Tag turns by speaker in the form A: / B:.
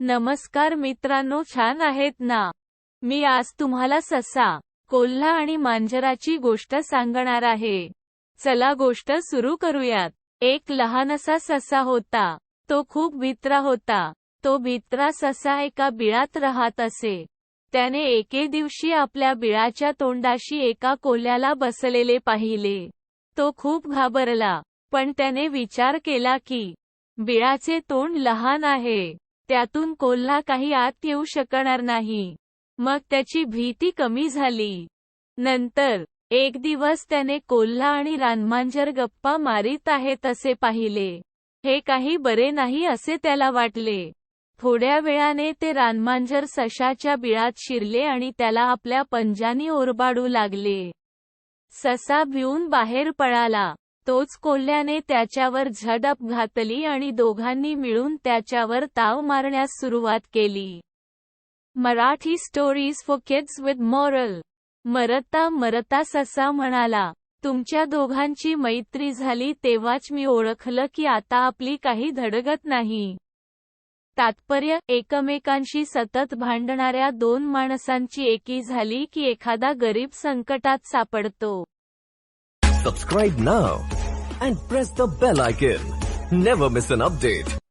A: नमस्कार मित्रांनो, छान आहेत ना? मी आज तुम्हाला ससा, कोल्हा आणि मांजराची गोष्ट सांगणार आहे. चला गोष्ट सुरू करूयात. एक लहानसा ससा होता. तो खूप भित्रा होता. तो भित्रा ससा एका बिळात राहत असे. त्याने एके दिवशी आपल्या बिळाच्या तोंडाशी एका कोल्ह्याला बसलेले पाहिले. तो खूप घाबरला, पण त्याने विचार केला की बिळाचे तोंड लहान आहे. त्यातून कोल्हा काही आत येऊ शकणार नाही. मग त्याची भीती कमी झाली. नंतर एक दिवस त्याने कोल्हा आणि रानमांजर गप्पा मारीत आहेत असे पाहिले. हे काही बरे नाही असे त्याला वाटले. थोड्या वेळाने ते रानमांजर सशाच्या बिळात शिरले आणि त्याला आपल्या पंजांनी ओरबाडू लागले. ससा भिवून बाहेर पळाला. तोच कोल्ह्याने त्याच्यावर झडप घातली आणि दोघांनी मिळून त्याच्यावर ताव मारण्यास सुरुवात केली. Marathi stories for kids with moral. मरता मरता ससा म्हणाला, तुमच्या दोघांची मैत्री झाली तेव्हाच मी ओळखलं की आता आपली काही धडगत नाही. तात्पर्य, एकमेकांशी सतत भांडणाऱ्या दोन माणसांची एकी झाली की एखादा गरीब संकटात सापडतो.
B: Subscribe now and press the bell icon. Never miss an update.